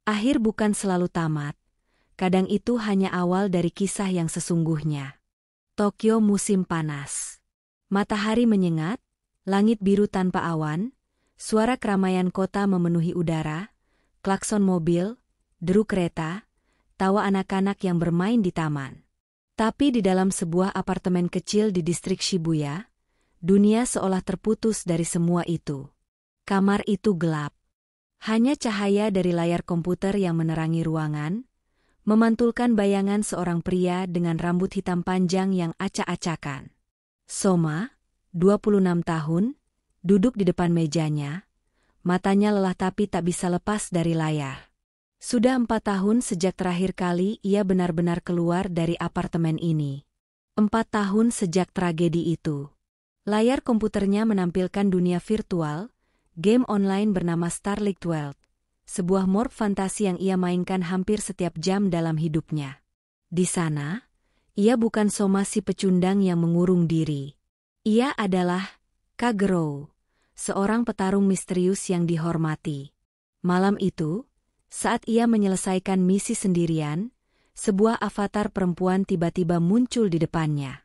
Akhir bukan selalu tamat, kadang itu hanya awal dari kisah yang sesungguhnya. Tokyo musim panas. Matahari menyengat, langit biru tanpa awan, suara keramaian kota memenuhi udara, klakson mobil, deru kereta, tawa anak-anak yang bermain di taman. Tapi di dalam sebuah apartemen kecil di distrik Shibuya, dunia seolah terputus dari semua itu. Kamar itu gelap. Hanya cahaya dari layar komputer yang menerangi ruangan, memantulkan bayangan seorang pria dengan rambut hitam panjang yang acak-acakan. Soma, 26 tahun, duduk di depan mejanya, matanya lelah tapi tak bisa lepas dari layar. Sudah 4 tahun sejak terakhir kali ia benar-benar keluar dari apartemen ini. 4 tahun sejak tragedi itu. Layar komputernya menampilkan dunia virtual, game online bernama Starlight World, sebuah morph fantasi yang ia mainkan hampir setiap jam dalam hidupnya. Di sana, ia bukan Soma si pecundang yang mengurung diri. Ia adalah Kagero, seorang petarung misterius yang dihormati. Malam itu, saat ia menyelesaikan misi sendirian, sebuah avatar perempuan tiba-tiba muncul di depannya.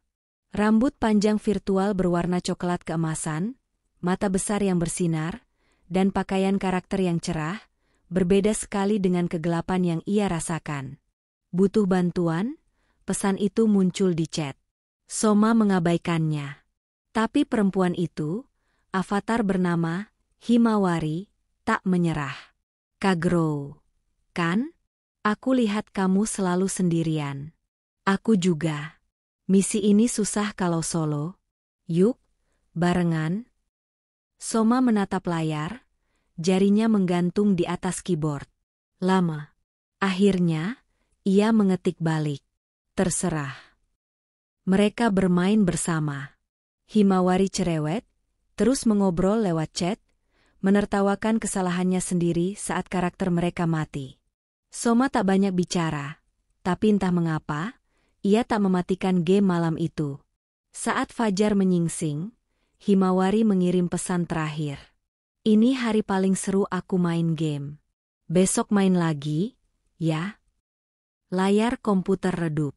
Rambut panjang virtual berwarna coklat keemasan, mata besar yang bersinar, dan pakaian karakter yang cerah, berbeda sekali dengan kegelapan yang ia rasakan. Butuh bantuan? Pesan itu muncul di chat. Soma mengabaikannya. Tapi perempuan itu, avatar bernama Himawari, tak menyerah. Kagero, kan? Aku lihat kamu selalu sendirian. Aku juga. Misi ini susah kalau solo. Yuk, barengan. Soma menatap layar, jarinya menggantung di atas keyboard. Lama. Akhirnya, ia mengetik balik. Terserah. Mereka bermain bersama. Himawari cerewet, terus mengobrol lewat chat, menertawakan kesalahannya sendiri saat karakter mereka mati. Soma tak banyak bicara, tapi entah mengapa, ia tak mematikan game malam itu. Saat fajar menyingsing, Himawari mengirim pesan terakhir. Ini hari paling seru aku main game. Besok main lagi, ya? Layar komputer redup.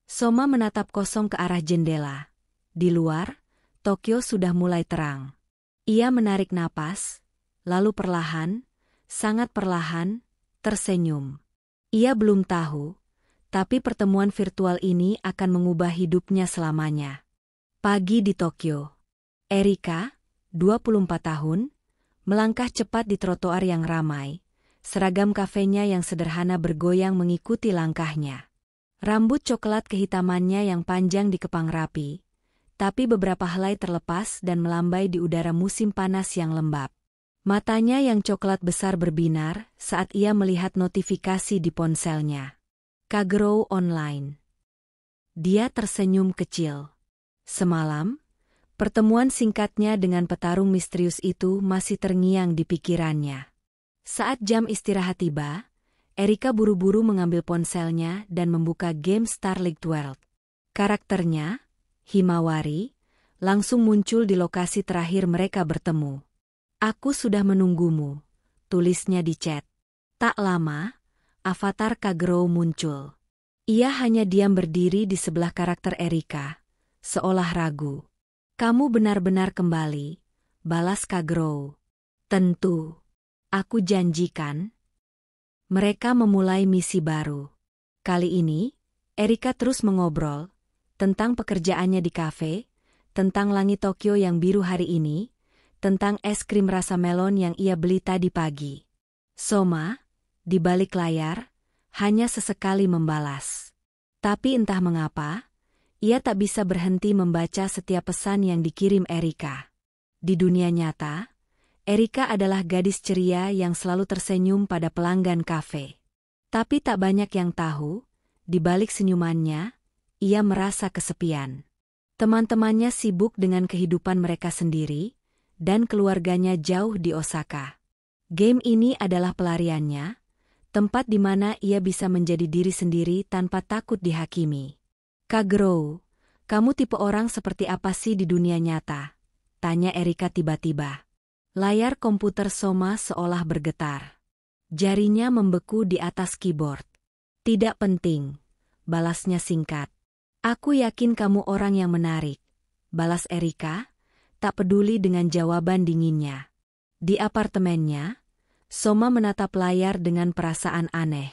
Soma menatap kosong ke arah jendela. Di luar, Tokyo sudah mulai terang. Ia menarik napas, lalu perlahan, sangat perlahan, tersenyum. Ia belum tahu, tapi pertemuan virtual ini akan mengubah hidupnya selamanya. Pagi di Tokyo. Erika, 24 tahun, melangkah cepat di trotoar yang ramai, seragam kafenya yang sederhana bergoyang mengikuti langkahnya. Rambut coklat kehitamannya yang panjang dikepang rapi, tapi beberapa helai terlepas dan melambai di udara musim panas yang lembab. Matanya yang coklat besar berbinar saat ia melihat notifikasi di ponselnya. Kagero online. Dia tersenyum kecil. Semalam, pertemuan singkatnya dengan petarung misterius itu masih terngiang di pikirannya. Saat jam istirahat tiba, Erika buru-buru mengambil ponselnya dan membuka game Starlight World. Karakternya, Himawari, langsung muncul di lokasi terakhir mereka bertemu. Aku sudah menunggumu, tulisnya di chat. Tak lama, avatar Kagero muncul. Ia hanya diam berdiri di sebelah karakter Erika, seolah ragu. Kamu benar-benar kembali, balas Kagero. Tentu. Aku janjikan. Mereka memulai misi baru. Kali ini, Erika terus mengobrol tentang pekerjaannya di kafe, tentang langit Tokyo yang biru hari ini, tentang es krim rasa melon yang ia beli tadi pagi. Soma, di balik layar, hanya sesekali membalas. Tapi entah mengapa, ia tak bisa berhenti membaca setiap pesan yang dikirim Erika. Di dunia nyata, Erika adalah gadis ceria yang selalu tersenyum pada pelanggan kafe. Tapi tak banyak yang tahu, di balik senyumannya, ia merasa kesepian. Teman-temannya sibuk dengan kehidupan mereka sendiri, dan keluarganya jauh di Osaka. Game ini adalah pelariannya, tempat di mana ia bisa menjadi diri sendiri tanpa takut dihakimi. Kagero, kamu tipe orang seperti apa sih di dunia nyata? Tanya Erika tiba-tiba. Layar komputer Soma seolah bergetar. Jarinya membeku di atas keyboard. Tidak penting, balasnya singkat. Aku yakin kamu orang yang menarik, balas Erika, tak peduli dengan jawaban dinginnya. Di apartemennya, Soma menatap layar dengan perasaan aneh.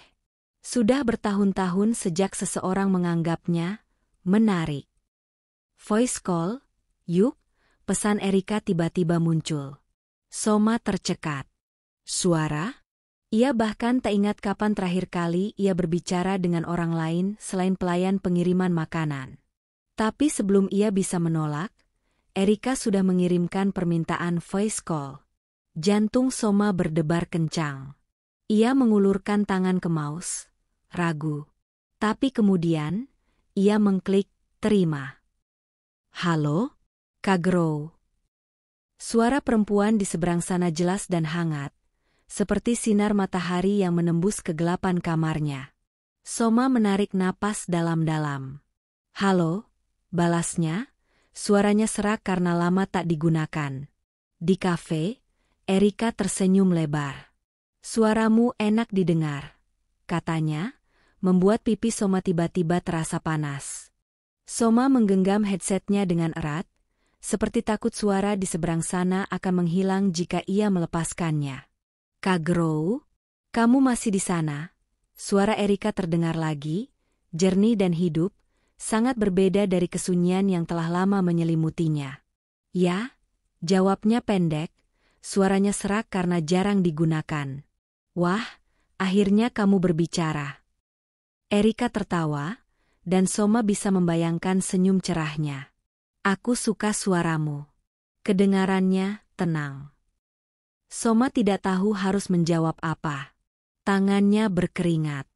Sudah bertahun-tahun sejak seseorang menganggapnya menarik. Voice call, yuk, pesan Erika tiba-tiba muncul. Soma tercekat. Suara? Ia bahkan tak ingat kapan terakhir kali ia berbicara dengan orang lain selain pelayan pengiriman makanan. Tapi sebelum ia bisa menolak, Erika sudah mengirimkan permintaan voice call. Jantung Soma berdebar kencang. Ia mengulurkan tangan ke mouse, ragu. Tapi kemudian, ia mengklik terima. Halo? Kak Grow. Suara perempuan di seberang sana jelas dan hangat, seperti sinar matahari yang menembus kegelapan kamarnya. Soma menarik napas dalam-dalam. Halo, balasnya, suaranya serak karena lama tak digunakan. Di kafe, Erika tersenyum lebar. Suaramu enak didengar, katanya, membuat pipi Soma tiba-tiba terasa panas. Soma menggenggam headsetnya dengan erat, seperti takut suara di seberang sana akan menghilang jika ia melepaskannya. Kak Grow, kamu masih di sana? Suara Erika terdengar lagi, jernih dan hidup, sangat berbeda dari kesunyian yang telah lama menyelimutinya. Ya, jawabnya pendek, suaranya serak karena jarang digunakan. Wah, akhirnya kamu berbicara. Erika tertawa, dan Soma bisa membayangkan senyum cerahnya. Aku suka suaramu. Kedengarannya tenang. Soma tidak tahu harus menjawab apa. Tangannya berkeringat.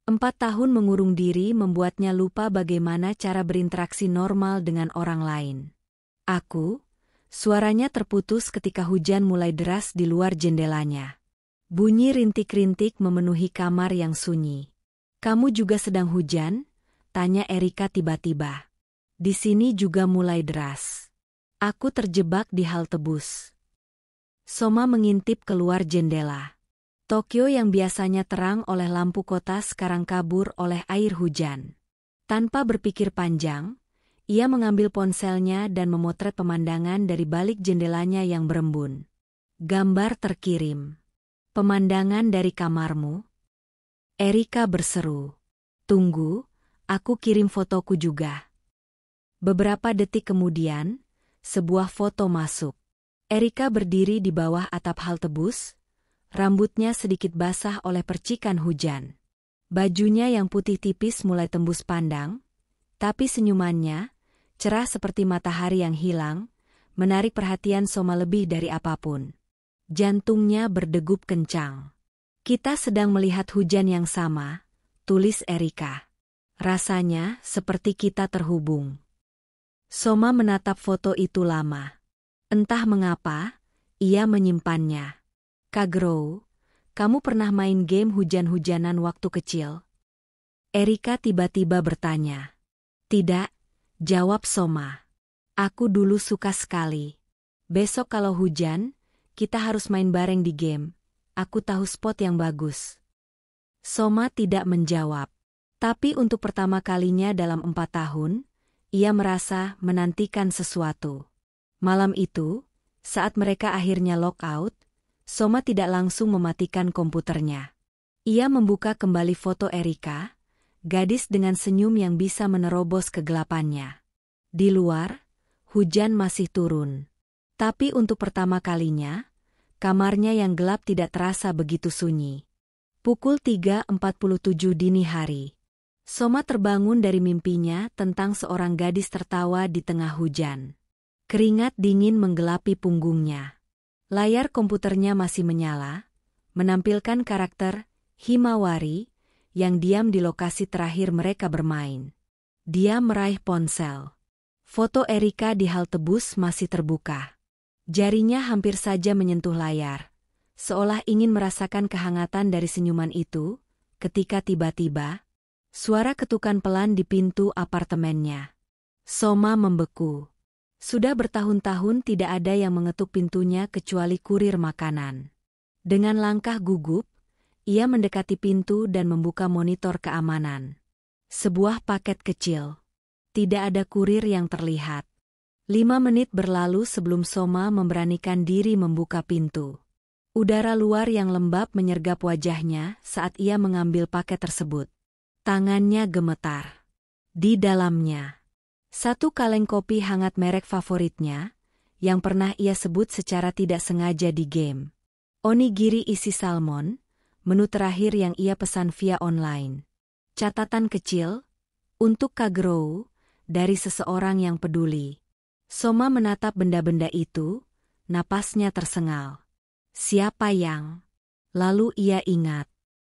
4 tahun mengurung diri membuatnya lupa bagaimana cara berinteraksi normal dengan orang lain. Aku, suaranya terputus ketika hujan mulai deras di luar jendelanya. Bunyi rintik-rintik memenuhi kamar yang sunyi. Kamu juga sedang hujan? Tanya Erika tiba-tiba. Di sini juga mulai deras. Aku terjebak di halte bus. Soma mengintip keluar jendela. Tokyo yang biasanya terang oleh lampu kota sekarang kabur oleh air hujan. Tanpa berpikir panjang, ia mengambil ponselnya dan memotret pemandangan dari balik jendelanya yang berembun. Gambar terkirim. Pemandangan dari kamarmu? Erika berseru. Tunggu, aku kirim fotoku juga. Beberapa detik kemudian, sebuah foto masuk. Erika berdiri di bawah atap halte bus, rambutnya sedikit basah oleh percikan hujan. Bajunya yang putih tipis mulai tembus pandang, tapi senyumannya, cerah seperti matahari yang hilang, menarik perhatian Soma lebih dari apapun. Jantungnya berdegup kencang. Kita sedang melihat hujan yang sama, tulis Erika. Rasanya seperti kita terhubung. Soma menatap foto itu lama. Entah mengapa, ia menyimpannya. Kak Grow, kamu pernah main game hujan-hujanan waktu kecil? Erika tiba-tiba bertanya. Tidak, jawab Soma. Aku dulu suka sekali. Besok kalau hujan, kita harus main bareng di game. Aku tahu spot yang bagus. Soma tidak menjawab. Tapi untuk pertama kalinya dalam 4 tahun, ia merasa menantikan sesuatu. Malam itu, saat mereka akhirnya lock out, Soma tidak langsung mematikan komputernya. Ia membuka kembali foto Erika, gadis dengan senyum yang bisa menerobos kegelapannya. Di luar, hujan masih turun. Tapi untuk pertama kalinya, kamarnya yang gelap tidak terasa begitu sunyi. Pukul 3.47 dini hari. Soma terbangun dari mimpinya tentang seorang gadis tertawa di tengah hujan. Keringat dingin menggelapi punggungnya. Layar komputernya masih menyala, menampilkan karakter Himawari yang diam di lokasi terakhir mereka bermain. Dia meraih ponsel. Foto Erika di halte bus masih terbuka. Jarinya hampir saja menyentuh layar, seolah ingin merasakan kehangatan dari senyuman itu, ketika tiba-tiba, suara ketukan pelan di pintu apartemennya. Soma membeku. Sudah bertahun-tahun tidak ada yang mengetuk pintunya kecuali kurir makanan. Dengan langkah gugup, ia mendekati pintu dan membuka monitor keamanan. Sebuah paket kecil. Tidak ada kurir yang terlihat. 5 menit berlalu sebelum Soma memberanikan diri membuka pintu. Udara luar yang lembab menyergap wajahnya saat ia mengambil paket tersebut. Tangannya gemetar. Di dalamnya, satu kaleng kopi hangat merek favoritnya, yang pernah ia sebut secara tidak sengaja di game. Onigiri isi salmon, menu terakhir yang ia pesan via online. Catatan kecil, untuk Kagero, dari seseorang yang peduli. Soma menatap benda-benda itu, napasnya tersengal. Siapa yang? Lalu ia ingat.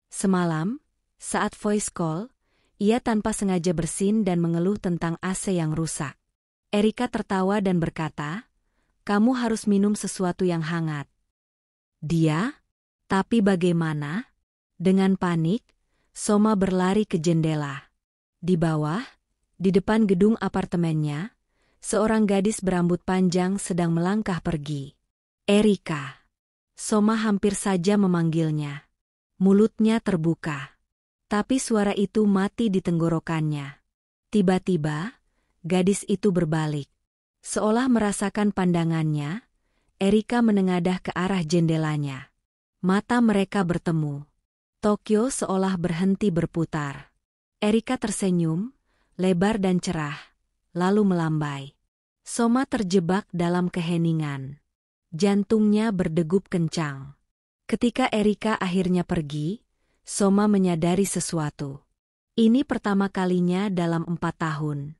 Semalam, saat voice call, ia tanpa sengaja bersin dan mengeluh tentang AC yang rusak. Erika tertawa dan berkata, "Kamu harus minum sesuatu yang hangat." Dia? Tapi bagaimana? Dengan panik, Soma berlari ke jendela. Di bawah, di depan gedung apartemennya, seorang gadis berambut panjang sedang melangkah pergi. Erika. Soma hampir saja memanggilnya. Mulutnya terbuka. Tapi suara itu mati di tenggorokannya. Tiba-tiba, gadis itu berbalik. Seolah merasakan pandangannya, Erika menengadah ke arah jendelanya. Mata mereka bertemu. Tokyo seolah berhenti berputar. Erika tersenyum, lebar dan cerah. Lalu melambai. Soma terjebak dalam keheningan. Jantungnya berdegup kencang. Ketika Erika akhirnya pergi, Soma menyadari sesuatu. Ini pertama kalinya dalam 4 tahun.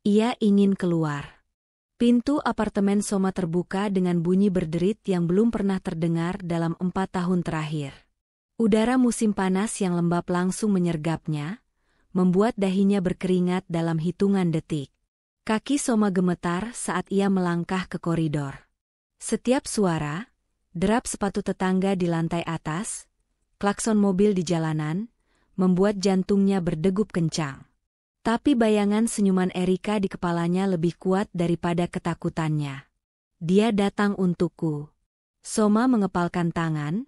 Ia ingin keluar. Pintu apartemen Soma terbuka dengan bunyi berderit yang belum pernah terdengar dalam 4 tahun terakhir. Udara musim panas yang lembab langsung menyergapnya, membuat dahinya berkeringat dalam hitungan detik. Kaki Soma gemetar saat ia melangkah ke koridor. Setiap suara, derap sepatu tetangga di lantai atas, klakson mobil di jalanan, membuat jantungnya berdegup kencang. Tapi bayangan senyuman Erika di kepalanya lebih kuat daripada ketakutannya. Dia datang untukku. Soma mengepalkan tangan,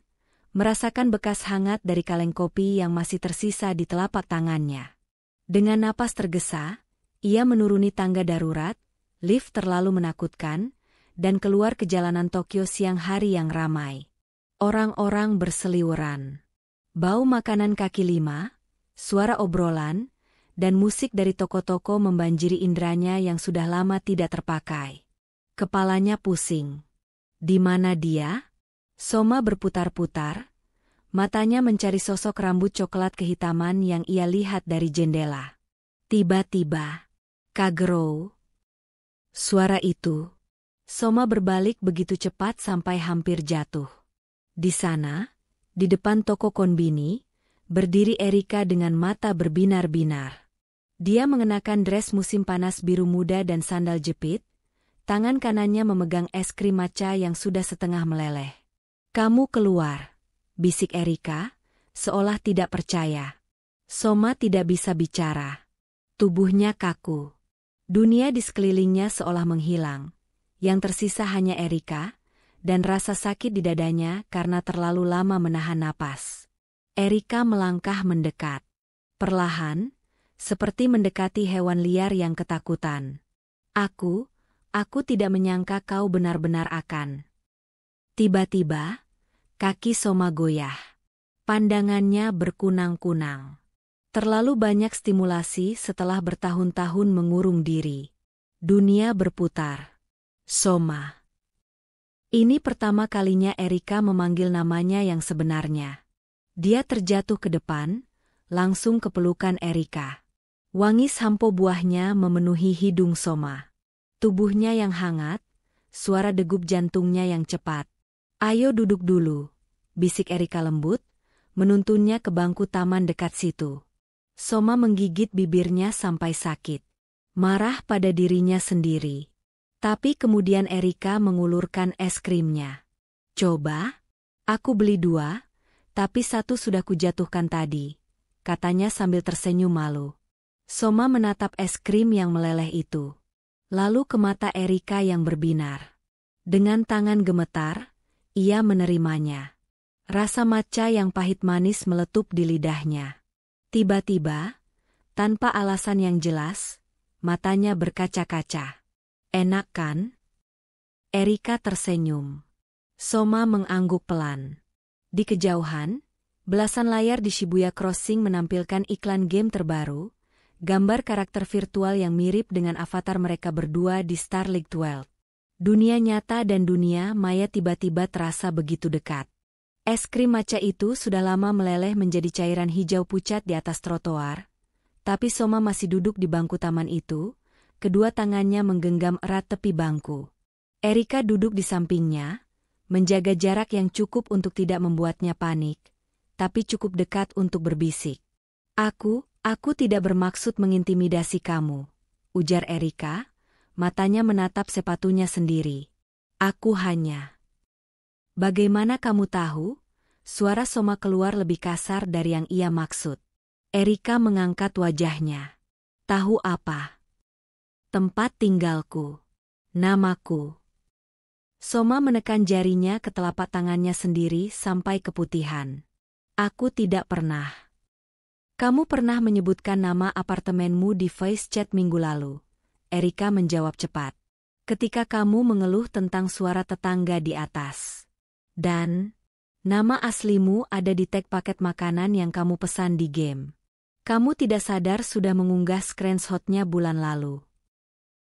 merasakan bekas hangat dari kaleng kopi yang masih tersisa di telapak tangannya. Dengan napas tergesa, ia menuruni tangga darurat, lift terlalu menakutkan, dan keluar ke jalanan Tokyo siang hari yang ramai. Orang-orang berseliweran. Bau makanan kaki lima, suara obrolan, dan musik dari toko-toko membanjiri inderanya yang sudah lama tidak terpakai. Kepalanya pusing. Di mana dia? Soma berputar-putar, matanya mencari sosok rambut coklat kehitaman yang ia lihat dari jendela. Tiba-tiba, Kagero. Suara itu. Soma berbalik begitu cepat sampai hampir jatuh. Di sana, di depan toko konbini, berdiri Erika dengan mata berbinar-binar. Dia mengenakan dress musim panas biru muda dan sandal jepit, tangan kanannya memegang es krim matcha yang sudah setengah meleleh. "Kamu keluar," bisik Erika, seolah tidak percaya. Soma tidak bisa bicara. Tubuhnya kaku. Dunia di sekelilingnya seolah menghilang. Yang tersisa hanya Erika, dan rasa sakit di dadanya karena terlalu lama menahan napas. Erika melangkah mendekat. Perlahan, seperti mendekati hewan liar yang ketakutan. Aku tidak menyangka kau benar-benar akan." Tiba-tiba, kaki Soma goyah. Pandangannya berkunang-kunang. Terlalu banyak stimulasi setelah bertahun-tahun mengurung diri. Dunia berputar. Soma. Ini pertama kalinya Erika memanggil namanya yang sebenarnya. Dia terjatuh ke depan, langsung ke pelukan Erika. Wangi sampo buahnya memenuhi hidung Soma. Tubuhnya yang hangat, suara degup jantungnya yang cepat. "Ayo duduk dulu," bisik Erika lembut, menuntunnya ke bangku taman dekat situ. Soma menggigit bibirnya sampai sakit. Marah pada dirinya sendiri. Tapi kemudian Erika mengulurkan es krimnya. "Coba, aku beli 2, tapi 1 sudah kujatuhkan tadi," katanya sambil tersenyum malu. Soma menatap es krim yang meleleh itu. Lalu ke mata Erika yang berbinar. Dengan tangan gemetar, ia menerimanya. Rasa matcha yang pahit manis meletup di lidahnya. Tiba-tiba, tanpa alasan yang jelas, matanya berkaca-kaca. Enak kan? Erika tersenyum. Soma mengangguk pelan. Di kejauhan, belasan layar di Shibuya Crossing menampilkan iklan game terbaru, gambar karakter virtual yang mirip dengan avatar mereka berdua di Starlink 12. Dunia nyata dan dunia maya tiba-tiba terasa begitu dekat. Es krim matcha itu sudah lama meleleh menjadi cairan hijau pucat di atas trotoar, tapi Soma masih duduk di bangku taman itu, kedua tangannya menggenggam erat tepi bangku. Erika duduk di sampingnya, menjaga jarak yang cukup untuk tidak membuatnya panik, tapi cukup dekat untuk berbisik. Aku tidak bermaksud mengintimidasi kamu, ujar Erika, matanya menatap sepatunya sendiri. Aku hanya... Bagaimana kamu tahu? Suara Soma keluar lebih kasar dari yang ia maksud. Erika mengangkat wajahnya. Tahu apa? Tempat tinggalku. Namaku. Soma menekan jarinya ke telapak tangannya sendiri sampai keputihan. Aku tidak pernah. Kamu pernah menyebutkan nama apartemenmu di voice chat minggu lalu. Erika menjawab cepat. Ketika kamu mengeluh tentang suara tetangga di atas. Dan, nama aslimu ada di tag paket makanan yang kamu pesan di game. Kamu tidak sadar sudah mengunggah screenshot-nya bulan lalu.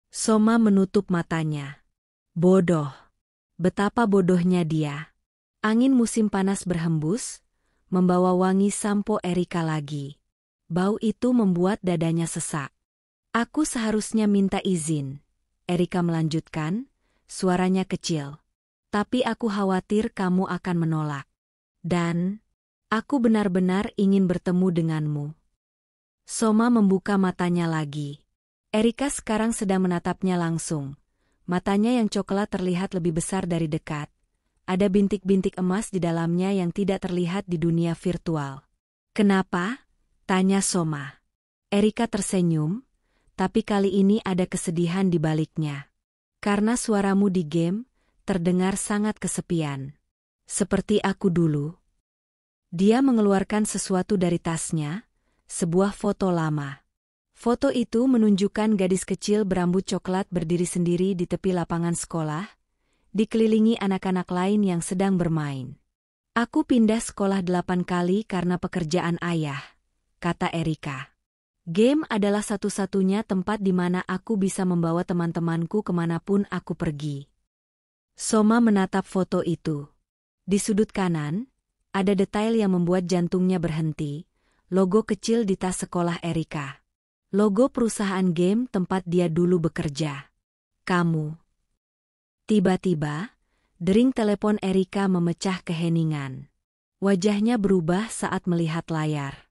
Soma menutup matanya. Bodoh. Betapa bodohnya dia. Angin musim panas berhembus, membawa wangi sampo Erika lagi. Bau itu membuat dadanya sesak. Aku seharusnya minta izin. Erika melanjutkan, suaranya kecil. Tapi aku khawatir kamu akan menolak. Dan, aku benar-benar ingin bertemu denganmu. Soma membuka matanya lagi. Erika sekarang sedang menatapnya langsung. Matanya yang coklat terlihat lebih besar dari dekat. Ada bintik-bintik emas di dalamnya yang tidak terlihat di dunia virtual. Kenapa? Tanya Soma. Erika tersenyum, tapi kali ini ada kesedihan di baliknya. Karena suaramu di game terdengar sangat kesepian. Seperti aku dulu. Dia mengeluarkan sesuatu dari tasnya, sebuah foto lama. Foto itu menunjukkan gadis kecil berambut coklat berdiri sendiri di tepi lapangan sekolah, dikelilingi anak-anak lain yang sedang bermain. Aku pindah sekolah 8 kali karena pekerjaan ayah, kata Erika. Game adalah satu-satunya tempat di mana aku bisa membawa teman-temanku kemanapun aku pergi. Soma menatap foto itu. Di sudut kanan, ada detail yang membuat jantungnya berhenti, logo kecil di tas sekolah Erika. Logo perusahaan game tempat dia dulu bekerja. Kamu. Tiba-tiba, dering telepon Erika memecah keheningan. Wajahnya berubah saat melihat layar.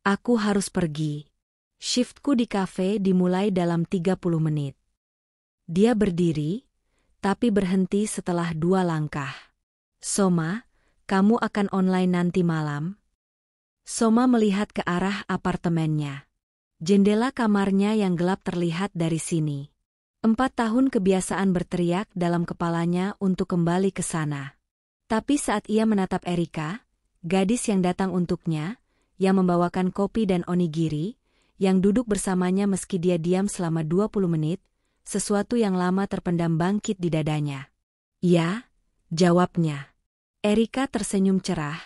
Aku harus pergi. Shiftku di kafe dimulai dalam 30 menit. Dia berdiri, tapi berhenti setelah 2 langkah. Soma, kamu akan online nanti malam? Soma melihat ke arah apartemennya. Jendela kamarnya yang gelap terlihat dari sini. 4 tahun kebiasaan berteriak dalam kepalanya untuk kembali ke sana. Tapi saat ia menatap Erika, gadis yang datang untuknya, yang membawakan kopi dan onigiri, yang duduk bersamanya meski dia diam selama 20 menit, sesuatu yang lama terpendam bangkit di dadanya. Ya, jawabnya. Erika tersenyum cerah,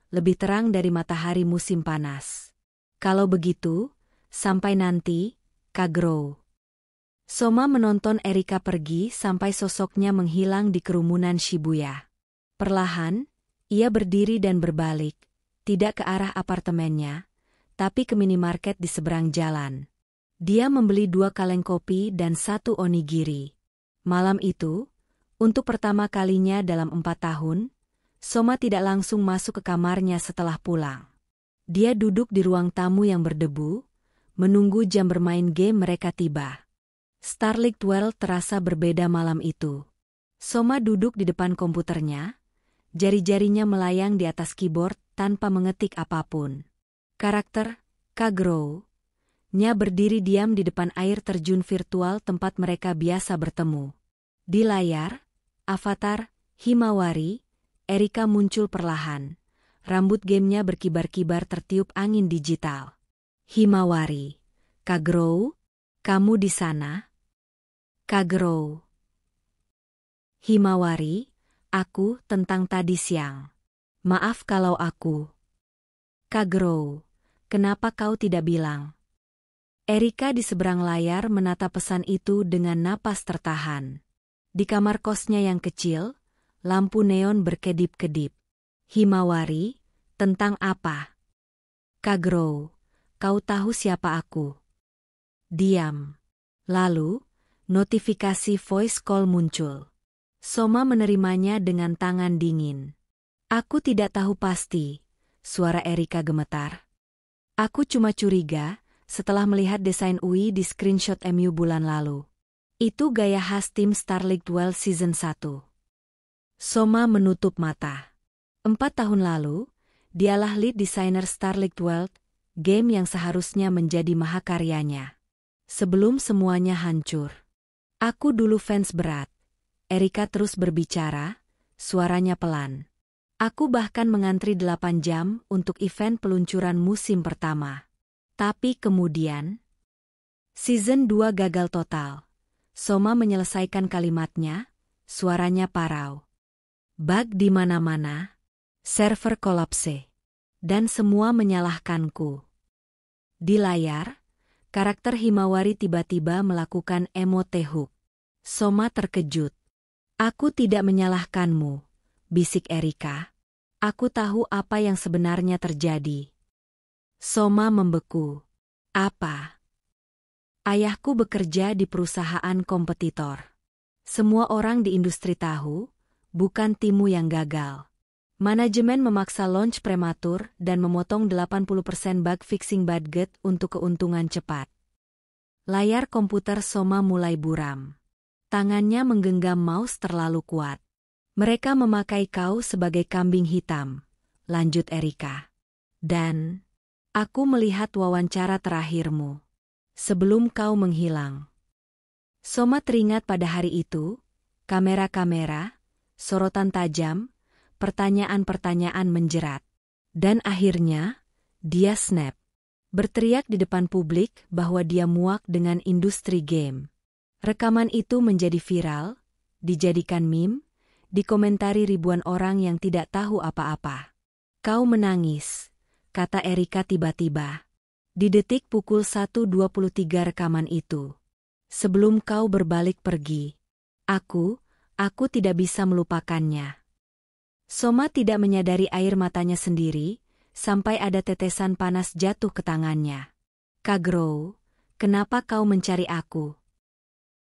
lebih terang dari matahari musim panas. Kalau begitu, sampai nanti, Kagro. Soma menonton Erika pergi sampai sosoknya menghilang di kerumunan Shibuya. Perlahan, ia berdiri dan berbalik, tidak ke arah apartemennya, tapi ke minimarket di seberang jalan. Dia membeli 2 kaleng kopi dan 1 onigiri. Malam itu, untuk pertama kalinya dalam 4 tahun, Soma tidak langsung masuk ke kamarnya setelah pulang. Dia duduk di ruang tamu yang berdebu, menunggu jam bermain game mereka tiba. Starlink 12 terasa berbeda malam itu. Soma duduk di depan komputernya, jari-jarinya melayang di atas keyboard tanpa mengetik apapun. Karakter, Kagro, Nya berdiri diam di depan air terjun virtual tempat mereka biasa bertemu. Di layar, avatar, Himawari, Erika muncul perlahan. Rambut gamenya berkibar-kibar tertiup angin digital. Himawari. Kagero? Kamu di sana? Kagero. Himawari, aku tentang tadi siang. Maaf kalau aku. Kagero, kenapa kau tidak bilang? Erika di seberang layar menatap pesan itu dengan napas tertahan. Di kamar kosnya yang kecil, lampu neon berkedip-kedip. Himawari, tentang apa? Kagero, kau tahu siapa aku? Diam. Lalu, notifikasi voice call muncul. Soma menerimanya dengan tangan dingin. Aku tidak tahu pasti, suara Erika gemetar. Aku cuma curiga setelah melihat desain UI di screenshot MU bulan lalu. Itu gaya khas tim Starleague Duel Season 1. Soma menutup mata. 4 tahun lalu, dialah lead designer Starleague Duel, game yang seharusnya menjadi mahakaryanya. Sebelum semuanya hancur. Aku dulu fans berat. Erika terus berbicara, suaranya pelan. Aku bahkan mengantri 8 jam untuk event peluncuran musim pertama. Tapi kemudian, Season 2 gagal total. Soma menyelesaikan kalimatnya, suaranya parau. Bug di mana-mana, server kolapse, dan semua menyalahkanku. Di layar, karakter Himawari tiba-tiba melakukan emote hook. Soma terkejut. Aku tidak menyalahkanmu, bisik Erika. Aku tahu apa yang sebenarnya terjadi. Soma membeku. Apa? Ayahku bekerja di perusahaan kompetitor. Semua orang di industri tahu, bukan timmu yang gagal. Manajemen memaksa launch prematur dan memotong 80% bug fixing budget untuk keuntungan cepat. Layar komputer Soma mulai buram. Tangannya menggenggam mouse terlalu kuat. Mereka memakai kau sebagai kambing hitam, lanjut Erika. Dan aku melihat wawancara terakhirmu. Sebelum kau menghilang. Soma teringat pada hari itu, kamera-kamera, sorotan tajam, pertanyaan-pertanyaan menjerat. Dan akhirnya, dia snap. Berteriak di depan publik bahwa dia muak dengan industri game. Rekaman itu menjadi viral, dijadikan meme, dikomentari ribuan orang yang tidak tahu apa-apa. Kau menangis, kata Erika tiba-tiba. Di detik pukul 1.23 rekaman itu. Sebelum kau berbalik pergi. Aku tidak bisa melupakannya. Soma tidak menyadari air matanya sendiri, sampai ada tetesan panas jatuh ke tangannya. Kagero, kenapa kau mencari aku?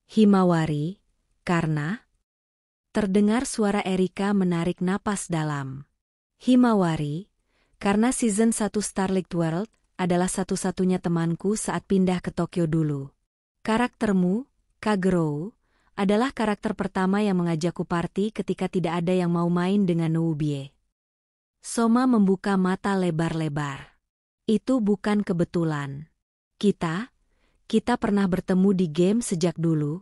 Himawari, karena... Terdengar suara Erika menarik napas dalam. Himawari, karena Season 1 Starleague World adalah satu-satunya temanku saat pindah ke Tokyo dulu. Karaktermu, Kagero, adalah karakter pertama yang mengajakku party ketika tidak ada yang mau main dengan Noubie. Soma membuka mata lebar-lebar. Itu bukan kebetulan. Kita pernah bertemu di game sejak dulu.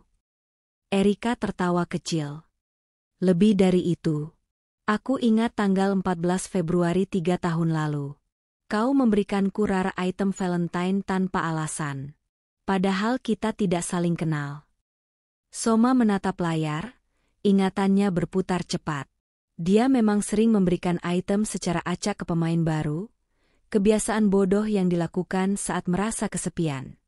Erika tertawa kecil. Lebih dari itu. Aku ingat tanggal 14 Februari 3 tahun lalu. Kau memberikanku rara item Valentine tanpa alasan. Padahal kita tidak saling kenal. Soma menatap layar, ingatannya berputar cepat. Dia memang sering memberikan item secara acak ke pemain baru, kebiasaan bodoh yang dilakukan saat merasa kesepian.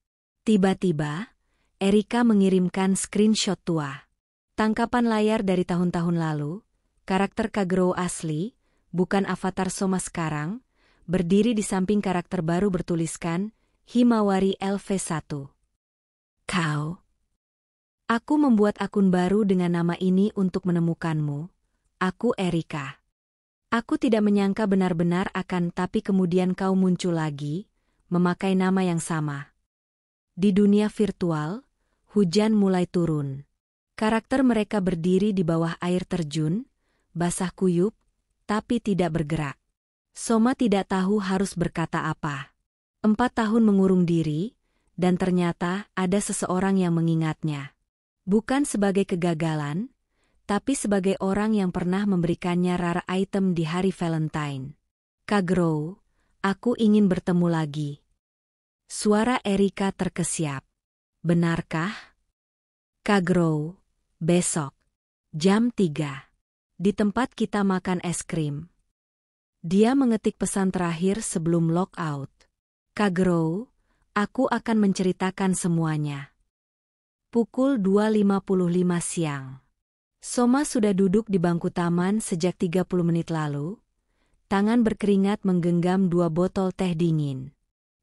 Tiba-tiba, Erika mengirimkan screenshot tua. Tangkapan layar dari tahun-tahun lalu, karakter Kagero asli, bukan avatar Soma sekarang, berdiri di samping karakter baru bertuliskan, Himawari LV1. Kau. Aku membuat akun baru dengan nama ini untuk menemukanmu. Aku Erika. Aku tidak menyangka benar-benar akan tapi kemudian kau muncul lagi, memakai nama yang sama. Di dunia virtual, hujan mulai turun. Karakter mereka berdiri di bawah air terjun, basah kuyup, tapi tidak bergerak. Soma tidak tahu harus berkata apa. 4 tahun mengurung diri, dan ternyata ada seseorang yang mengingatnya. Bukan sebagai kegagalan, tapi sebagai orang yang pernah memberikannya rare item di hari Valentine. Kak Grow, aku ingin bertemu lagi. Suara Erika terkesiap. Benarkah? Kak Grow, besok. Jam 3. Di tempat kita makan es krim. Dia mengetik pesan terakhir sebelum lockout. Kak Grow, aku akan menceritakan semuanya. Pukul 2.55 siang. Soma sudah duduk di bangku taman sejak 30 menit lalu. Tangan berkeringat menggenggam 2 botol teh dingin.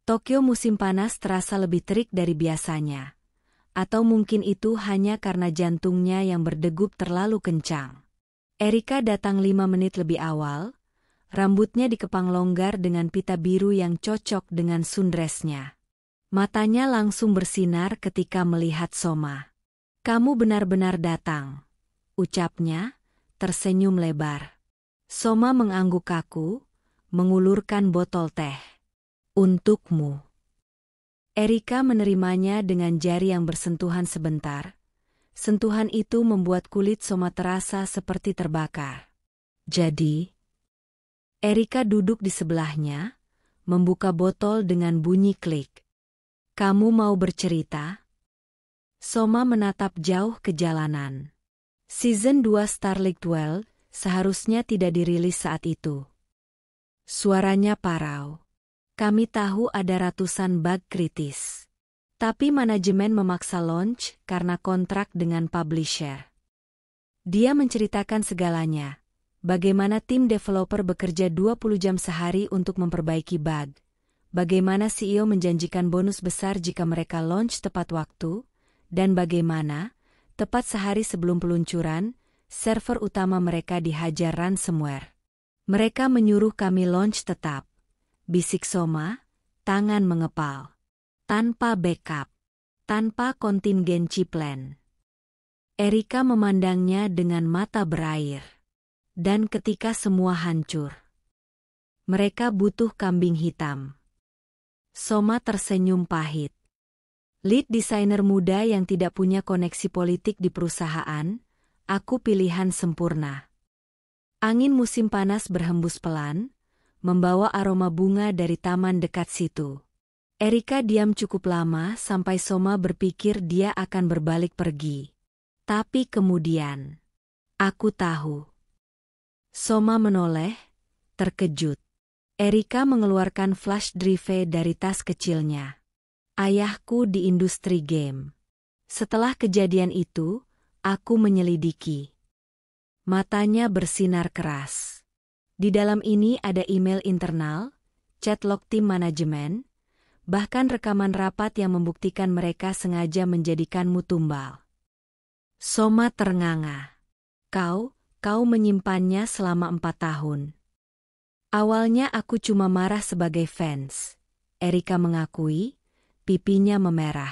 Tokyo musim panas terasa lebih terik dari biasanya. Atau mungkin itu hanya karena jantungnya yang berdegup terlalu kencang. Erika datang 5 menit lebih awal. Rambutnya dikepang longgar dengan pita biru yang cocok dengan sundresnya. Matanya langsung bersinar ketika melihat Soma. "Kamu benar-benar datang," ucapnya, tersenyum lebar. Soma mengangguk kaku, mengulurkan botol teh. "Untukmu." Erika menerimanya dengan jari yang bersentuhan sebentar. Sentuhan itu membuat kulit Soma terasa seperti terbakar. "Jadi?" Erika duduk di sebelahnya, membuka botol dengan bunyi klik. "Kamu mau bercerita?" Soma menatap jauh ke jalanan. Season 2 Starlight Well seharusnya tidak dirilis saat itu. Suaranya parau. "Kami tahu ada ratusan bug kritis. Tapi manajemen memaksa launch karena kontrak dengan publisher." Dia menceritakan segalanya. Bagaimana tim developer bekerja 20 jam sehari untuk memperbaiki bug. Bagaimana CEO menjanjikan bonus besar jika mereka launch tepat waktu. Dan bagaimana, tepat sehari sebelum peluncuran, server utama mereka dihajar ransomware. "Mereka menyuruh kami launch tetap," bisik Soma, tangan mengepal. "Tanpa backup. Tanpa contingency plan." Erika memandangnya dengan mata berair. "Dan ketika semua hancur, mereka butuh kambing hitam." Soma tersenyum pahit. "Lead designer muda yang tidak punya koneksi politik di perusahaan, aku pilihan sempurna." Angin musim panas berhembus pelan, membawa aroma bunga dari taman dekat situ. Erika diam cukup lama sampai Soma berpikir dia akan berbalik pergi. Tapi kemudian, "Aku tahu." Soma menoleh, terkejut. Erika mengeluarkan flash drive dari tas kecilnya. "Ayahku di industri game. Setelah kejadian itu, aku menyelidiki." Matanya bersinar keras. "Di dalam ini ada email internal, chat log tim manajemen, bahkan rekaman rapat yang membuktikan mereka sengaja menjadikanmu tumbal." Soma ternganga. Kau menyimpannya selama 4 tahun." "Awalnya aku cuma marah sebagai fans," Erika mengakui, pipinya memerah.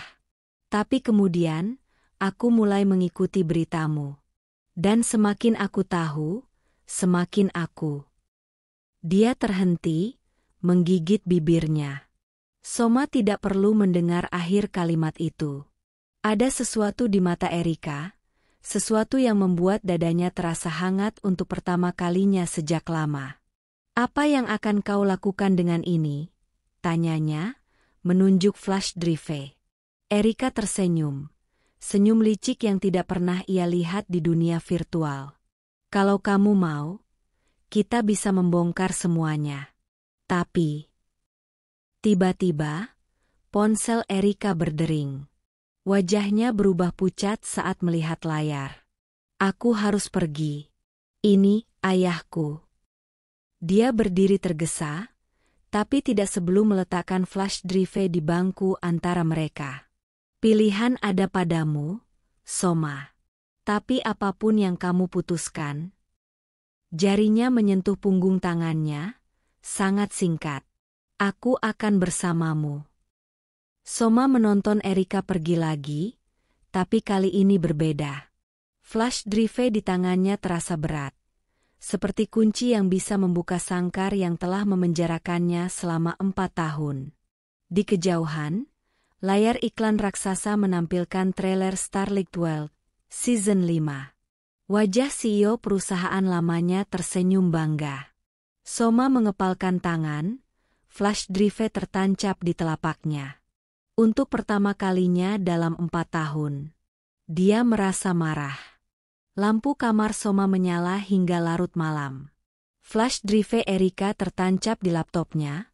"Tapi kemudian, aku mulai mengikuti beritamu. Dan semakin aku tahu, semakin aku..." Dia terhenti, menggigit bibirnya. Soma tidak perlu mendengar akhir kalimat itu. Ada sesuatu di mata Erika, sesuatu yang membuat dadanya terasa hangat untuk pertama kalinya sejak lama. "Apa yang akan kau lakukan dengan ini?" tanyanya, menunjuk flash drive. Erika tersenyum. Senyum licik yang tidak pernah ia lihat di dunia virtual. "Kalau kamu mau, kita bisa membongkar semuanya." Tapi tiba-tiba, ponsel Erika berdering. Wajahnya berubah pucat saat melihat layar. "Aku harus pergi. Ini ayahku." Dia berdiri tergesa, tapi tidak sebelum meletakkan flash drive di bangku antara mereka. "Pilihan ada padamu, Soma. Tapi apapun yang kamu putuskan." Jarinya menyentuh punggung tangannya, sangat singkat. "Aku akan bersamamu." Soma menonton Erika pergi lagi, tapi kali ini berbeda. Flash drive di tangannya terasa berat. Seperti kunci yang bisa membuka sangkar yang telah memenjarakannya selama 4 tahun. Di kejauhan, layar iklan raksasa menampilkan trailer Starlight Well, Season 5. Wajah CEO perusahaan lamanya tersenyum bangga. Soma mengepalkan tangan, flash drive tertancap di telapaknya. Untuk pertama kalinya dalam 4 tahun. Dia merasa marah. Lampu kamar Soma menyala hingga larut malam. Flash drive Erika tertancap di laptopnya,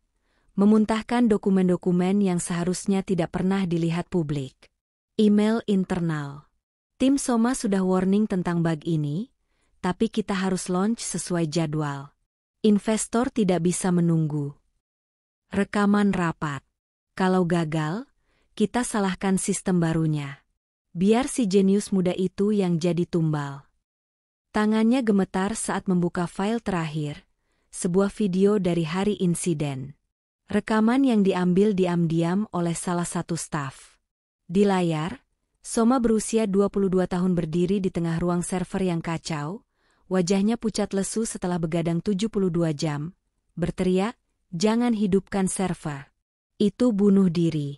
memuntahkan dokumen-dokumen yang seharusnya tidak pernah dilihat publik. Email internal. Tim Soma sudah warning tentang bug ini, tapi kita harus launch sesuai jadwal. Investor tidak bisa menunggu. Rekaman rapat. Kalau gagal, kita salahkan sistem barunya. Biar si jenius muda itu yang jadi tumbal. Tangannya gemetar saat membuka file terakhir, sebuah video dari hari insiden. Rekaman yang diambil diam-diam oleh salah satu staf. Di layar, Soma berusia 22 tahun berdiri di tengah ruang server yang kacau, wajahnya pucat lesu setelah begadang 72 jam, berteriak, "Jangan hidupkan server. Itu bunuh diri."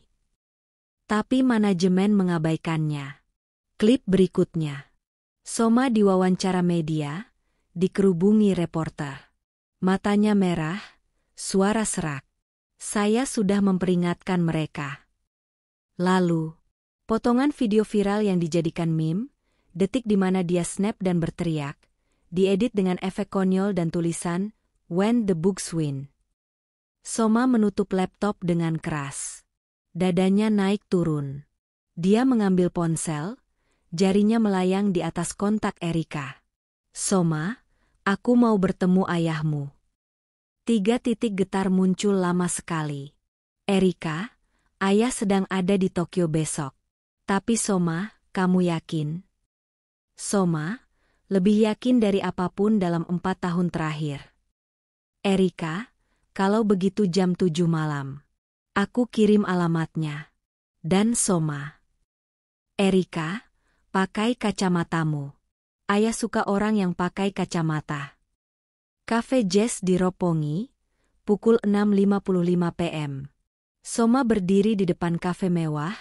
Tapi manajemen mengabaikannya. Klip berikutnya. Soma diwawancara media, dikerubungi reporter. Matanya merah, suara serak. "Saya sudah memperingatkan mereka." Lalu, potongan video viral yang dijadikan meme, detik di mana dia snap dan berteriak, diedit dengan efek konyol dan tulisan, "When the Bugs Win." Soma menutup laptop dengan keras. Dadanya naik turun. Dia mengambil ponsel, jarinya melayang di atas kontak Erika. "Soma, aku mau bertemu ayahmu." 3 titik getar muncul lama sekali. "Erika, ayah sedang ada di Tokyo besok." "Tapi Soma, kamu yakin?" "Soma, lebih yakin dari apapun dalam 4 tahun terakhir." "Erika, kalau begitu jam 7 malam. Aku kirim alamatnya." Dan Soma. "Erika, pakai kacamatamu. Ayah suka orang yang pakai kacamata." Cafe Jazz di Roppongi, pukul 6.55 PM. Soma berdiri di depan kafe mewah,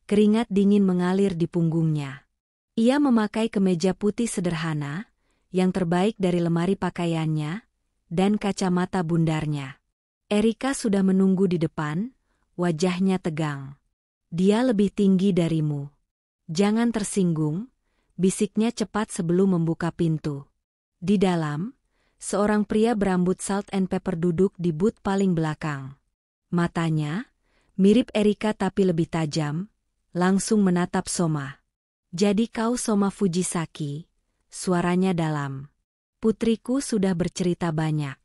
keringat dingin mengalir di punggungnya. Ia memakai kemeja putih sederhana, yang terbaik dari lemari pakaiannya, dan kacamata bundarnya. Erika sudah menunggu di depan, wajahnya tegang. "Dia lebih tinggi darimu. Jangan tersinggung," bisiknya cepat sebelum membuka pintu. Di dalam, seorang pria berambut salt and pepper duduk di booth paling belakang. Matanya, mirip Erika tapi lebih tajam, langsung menatap Soma. "Jadi kau Soma Fujisaki?" Suaranya dalam. "Putriku sudah bercerita banyak."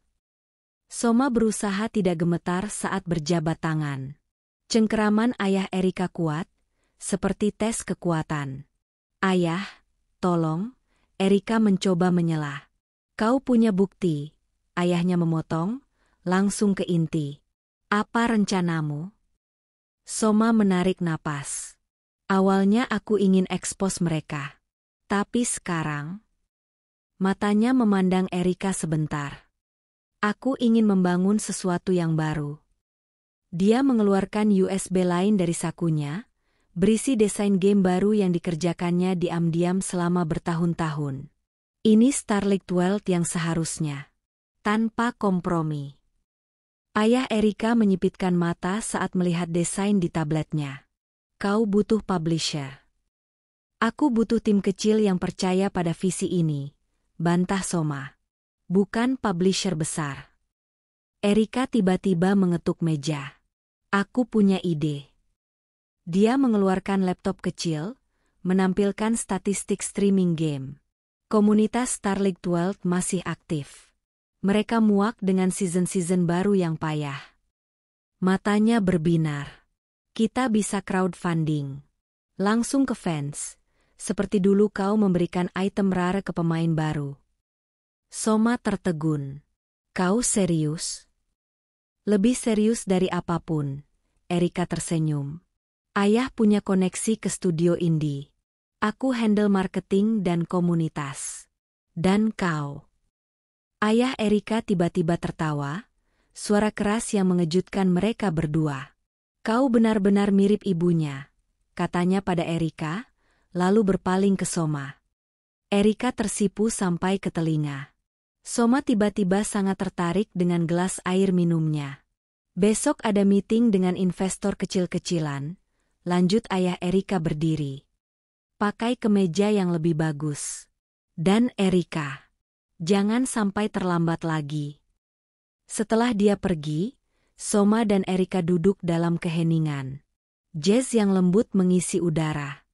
Soma berusaha tidak gemetar saat berjabat tangan. Cengkeraman ayah Erika kuat, seperti tes kekuatan. "Ayah, tolong," Erika mencoba menyelah. "Kau punya bukti," ayahnya memotong, langsung ke inti. "Apa rencanamu?" Soma menarik napas. "Awalnya aku ingin ekspos mereka. Tapi sekarang..." Matanya memandang Erika sebentar. "Aku ingin membangun sesuatu yang baru." Dia mengeluarkan USB lain dari sakunya, berisi desain game baru yang dikerjakannya diam-diam selama bertahun-tahun. Ini Starlink World yang seharusnya. Tanpa kompromi. Ayah Erika menyipitkan mata saat melihat desain di tabletnya. "Kau butuh publisher." "Aku butuh tim kecil yang percaya pada visi ini," bantah Soma. "Bukan publisher besar." Erika tiba-tiba mengetuk meja. "Aku punya ide." Dia mengeluarkan laptop kecil, menampilkan statistik streaming game. Komunitas Starlink World masih aktif. Mereka muak dengan season-season baru yang payah. Matanya berbinar. "Kita bisa crowdfunding. Langsung ke fans. Seperti dulu kau memberikan item rare ke pemain baru." Soma tertegun. "Kau serius?" "Lebih serius dari apapun," Erika tersenyum. "Ayah punya koneksi ke studio indie. Aku handle marketing dan komunitas. Dan kau..." Ayah Erika tiba-tiba tertawa, suara keras yang mengejutkan mereka berdua. "Kau benar-benar mirip ibunya," katanya pada Erika, lalu berpaling ke Soma. Erika tersipu sampai ke telinga. Soma tiba-tiba sangat tertarik dengan gelas air minumnya. Besok ada meeting dengan investor kecil-kecilan, lanjut ayah Erika berdiri. Pakai kemeja yang lebih bagus. Dan Erika, jangan sampai terlambat lagi. Setelah dia pergi, Soma dan Erika duduk dalam keheningan. Jazz yang lembut mengisi udara.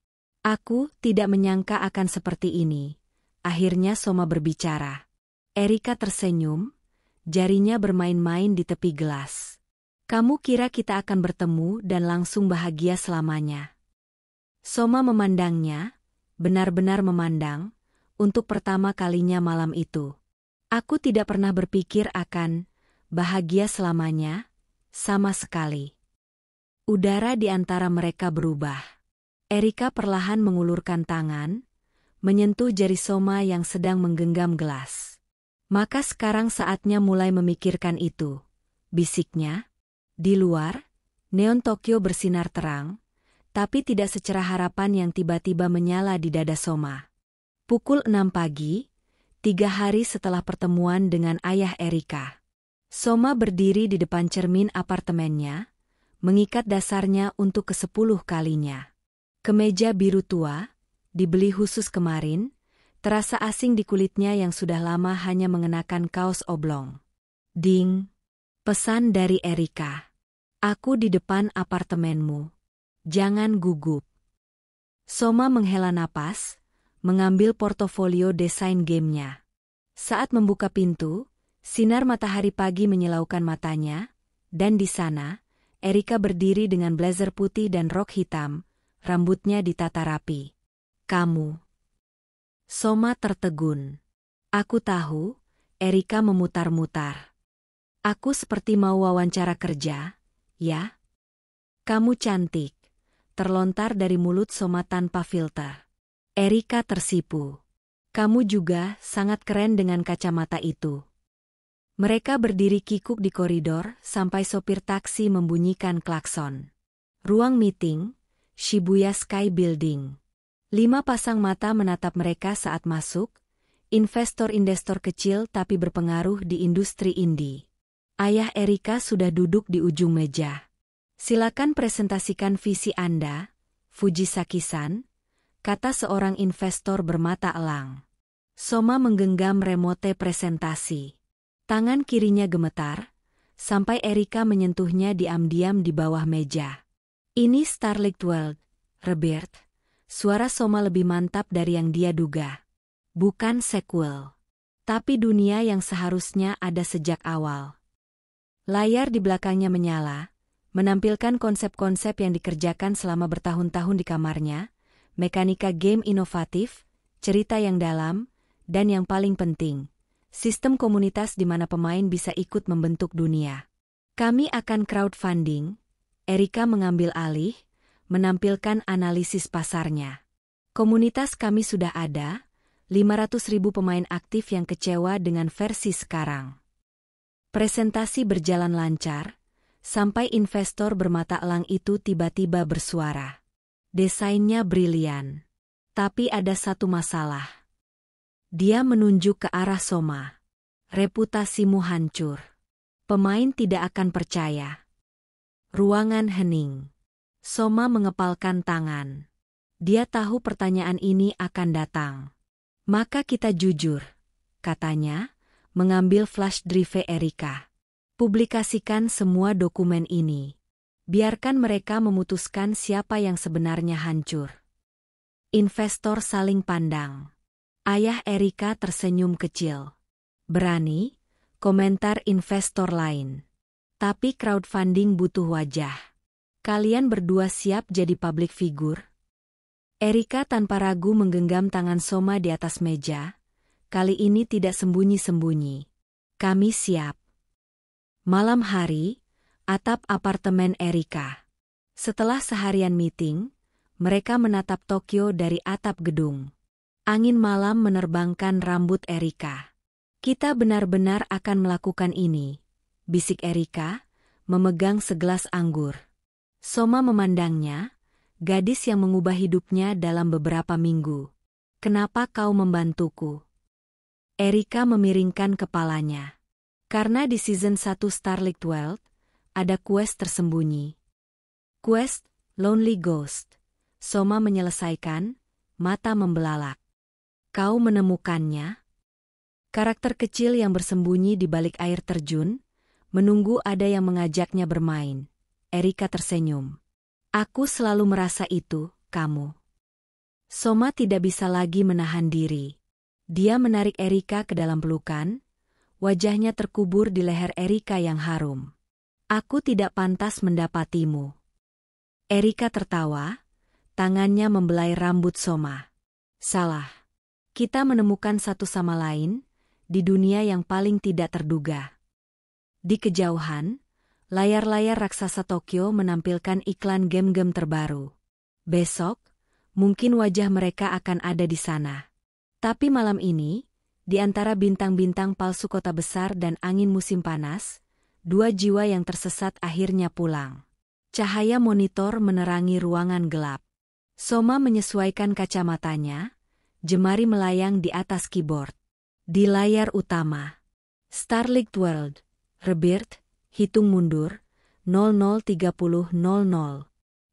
Aku tidak menyangka akan seperti ini. Akhirnya Soma berbicara. Erika tersenyum, jarinya bermain-main di tepi gelas. Kamu kira kita akan bertemu dan langsung bahagia selamanya? Soma memandangnya, benar-benar memandang, untuk pertama kalinya malam itu. Aku tidak pernah berpikir akan bahagia selamanya, sama sekali. Udara di antara mereka berubah. Erika perlahan mengulurkan tangan, menyentuh jari Soma yang sedang menggenggam gelas. Maka sekarang saatnya mulai memikirkan itu, bisiknya. Di luar, neon Tokyo bersinar terang, tapi tidak secerah harapan yang tiba-tiba menyala di dada Soma. Pukul 6 pagi, 3 hari setelah pertemuan dengan ayah Erika. Soma berdiri di depan cermin apartemennya, mengikat dasarnya untuk ke-10 kalinya. Kemeja biru tua, dibeli khusus kemarin, terasa asing di kulitnya yang sudah lama hanya mengenakan kaos oblong. Ding! Pesan dari Erika. Aku di depan apartemenmu. Jangan gugup. Soma menghela napas, mengambil portofolio desain gamenya. Saat membuka pintu, sinar matahari pagi menyilaukan matanya, dan di sana, Erika berdiri dengan blazer putih dan rok hitam, rambutnya ditata rapi. Kamu. Soma tertegun. Aku tahu, Erika memutar-mutar. Aku seperti mau wawancara kerja, ya? Kamu cantik. Terlontar dari mulut Soma tanpa filter. Erika tersipu. Kamu juga sangat keren dengan kacamata itu. Mereka berdiri kikuk di koridor sampai sopir taksi membunyikan klakson. Ruang meeting, Shibuya Sky Building. 5 pasang mata menatap mereka saat masuk, investor-investor kecil tapi berpengaruh di industri indie. Ayah Erika sudah duduk di ujung meja. Silakan presentasikan visi Anda, Fujisaki-san, kata seorang investor bermata elang. Soma menggenggam remote presentasi. Tangan kirinya gemetar, sampai Erika menyentuhnya diam-diam di bawah meja. Ini Starlight World, Rebirth. Suara Soma lebih mantap dari yang dia duga. Bukan sequel, tapi dunia yang seharusnya ada sejak awal. Layar di belakangnya menyala, menampilkan konsep-konsep yang dikerjakan selama bertahun-tahun di kamarnya, mekanika game inovatif, cerita yang dalam, dan yang paling penting, sistem komunitas di mana pemain bisa ikut membentuk dunia. Kami akan crowdfunding, Erika mengambil alih, menampilkan analisis pasarnya. Komunitas kami sudah ada, 500.000 pemain aktif yang kecewa dengan versi sekarang. Presentasi berjalan lancar, sampai investor bermata elang itu tiba-tiba bersuara. Desainnya brilian. Tapi ada satu masalah. Dia menunjuk ke arah Soma. Reputasimu hancur. Pemain tidak akan percaya. Ruangan hening. Soma mengepalkan tangan. Dia tahu pertanyaan ini akan datang. Maka kita jujur, katanya, mengambil flash drive Erika. Publikasikan semua dokumen ini. Biarkan mereka memutuskan siapa yang sebenarnya hancur. Investor saling pandang. Ayah Erika tersenyum kecil. Berani, komentar investor lain. Tapi crowdfunding butuh wajah. Kalian berdua siap jadi public figure? Erika tanpa ragu menggenggam tangan Soma di atas meja. Kali ini tidak sembunyi-sembunyi. Kami siap. Malam hari, atap apartemen Erika. Setelah seharian meeting, mereka menatap Tokyo dari atap gedung. Angin malam menerbangkan rambut Erika. Kita benar-benar akan melakukan ini, bisik Erika, memegang segelas anggur. Soma memandangnya, gadis yang mengubah hidupnya dalam beberapa minggu. Kenapa kau membantuku? Erika memiringkan kepalanya. Karena di season 1 Starlight World, ada quest tersembunyi. Quest Lonely Ghost. Soma menyelesaikan, mata membelalak. Kau menemukannya? Karakter kecil yang bersembunyi di balik air terjun, menunggu ada yang mengajaknya bermain. Erika tersenyum. Aku selalu merasa itu, kamu. Soma tidak bisa lagi menahan diri. Dia menarik Erika ke dalam pelukan, wajahnya terkubur di leher Erika yang harum. Aku tidak pantas mendapatimu. Erika tertawa, tangannya membelai rambut Soma. Salah. Kita menemukan satu sama lain, di dunia yang paling tidak terduga. Di kejauhan, layar-layar raksasa Tokyo menampilkan iklan game-game terbaru. Besok, mungkin wajah mereka akan ada di sana. Tapi malam ini, di antara bintang-bintang palsu kota besar dan angin musim panas, dua jiwa yang tersesat akhirnya pulang. Cahaya monitor menerangi ruangan gelap. Soma menyesuaikan kacamatanya, jemari melayang di atas keyboard. Di layar utama, Starlight World, Rebirth, hitung mundur, 00.30.00.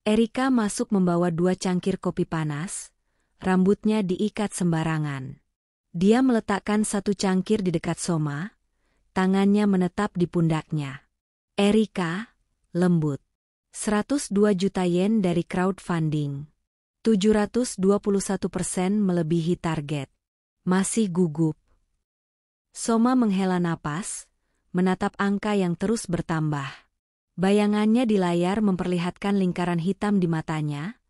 Erika masuk membawa 2 cangkir kopi panas, rambutnya diikat sembarangan. Dia meletakkan 1 cangkir di dekat Soma, tangannya menetap di pundaknya. Erika, lembut. 102 juta yen dari crowdfunding. 721% melebihi target. Masih gugup. Soma menghela napas, menatap angka yang terus bertambah. Bayangannya di layar memperlihatkan lingkaran hitam di matanya,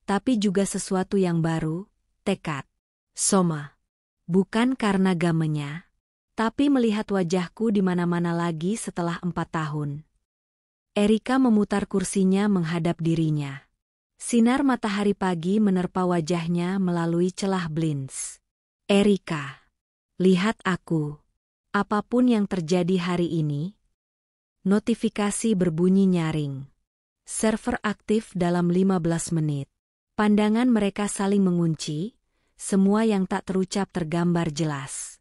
tapi juga sesuatu yang baru, tekad. Soma. Bukan karena gamenya, tapi melihat wajahku di mana-mana lagi setelah 4 tahun. Erika memutar kursinya menghadap dirinya. Sinar matahari pagi menerpa wajahnya melalui celah blinds. Erika. Lihat aku. Apapun yang terjadi hari ini. Notifikasi berbunyi nyaring. Server aktif dalam 15 menit. Pandangan mereka saling mengunci, semua yang tak terucap tergambar jelas.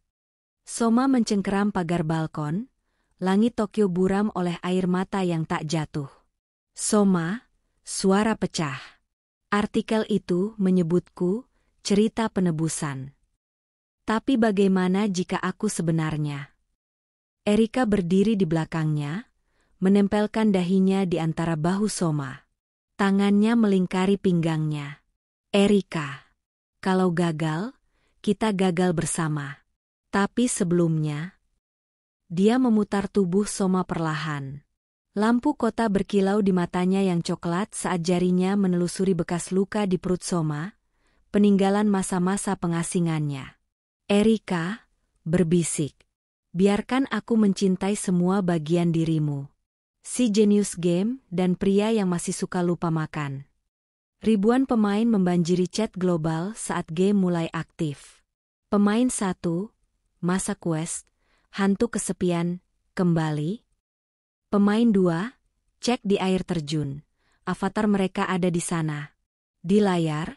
Soma mencengkeram pagar balkon, langit Tokyo buram oleh air mata yang tak jatuh. Soma, suara pecah. Artikel itu menyebutku, cerita penebusan. Tapi bagaimana jika aku sebenarnya? Erika berdiri di belakangnya, menempelkan dahinya di antara bahu Soma. Tangannya melingkari pinggangnya. Erika, kalau gagal, kita gagal bersama. Tapi sebelumnya, dia memutar tubuh Soma perlahan. Lampu kota berkilau di matanya yang coklat saat jarinya menelusuri bekas luka di perut Soma, peninggalan masa-masa pengasingannya. Erika, berbisik. Biarkan aku mencintai semua bagian dirimu. Si jenius game dan pria yang masih suka lupa makan. Ribuan pemain membanjiri chat global saat game mulai aktif. Pemain 1, masa quest, hantu kesepian, kembali. Pemain 2, cek di air terjun. Avatar mereka ada di sana. Di layar,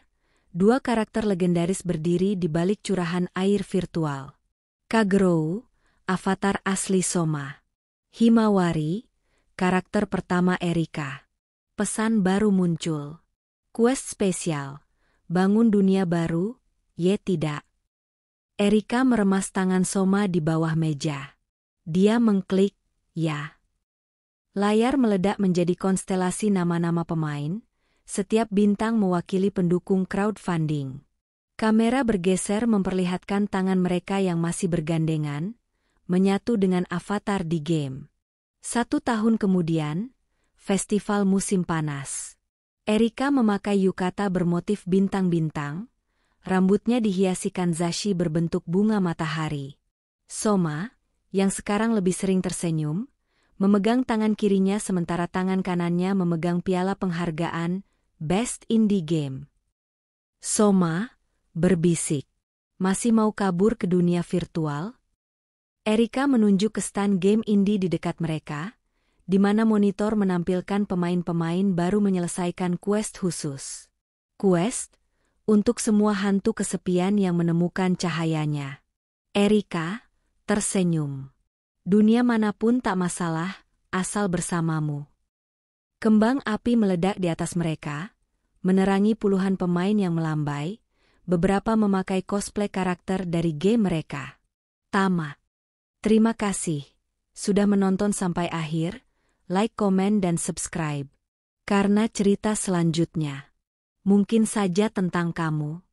2 karakter legendaris berdiri di balik curahan air virtual. Kagero, avatar asli Soma. Himawari, karakter pertama Erika. Pesan baru muncul. Quest spesial. Bangun dunia baru, ye tidak. Erika meremas tangan Soma di bawah meja. Dia mengklik, ya. Layar meledak menjadi konstelasi nama-nama pemain, setiap bintang mewakili pendukung crowdfunding. Kamera bergeser memperlihatkan tangan mereka yang masih bergandengan, menyatu dengan avatar di game. 1 tahun kemudian, festival musim panas. Erika memakai yukata bermotif bintang-bintang, rambutnya dihiasi kanzashi berbentuk bunga matahari. Soma, yang sekarang lebih sering tersenyum, memegang tangan kirinya sementara tangan kanannya memegang piala penghargaan Best Indie Game. Soma, berbisik. Masih mau kabur ke dunia virtual? Erika menunjuk ke stand game indie di dekat mereka, di mana monitor menampilkan pemain-pemain baru menyelesaikan quest khusus. Quest, Untuk semua hantu kesepian yang menemukan cahayanya. Erika tersenyum. Dunia manapun tak masalah, asal bersamamu. Kembang api meledak di atas mereka, menerangi puluhan pemain yang melambai, beberapa memakai cosplay karakter dari game mereka. Tamat. Terima kasih sudah menonton sampai akhir, like, komen, dan subscribe. Karena cerita selanjutnya mungkin saja tentang kamu.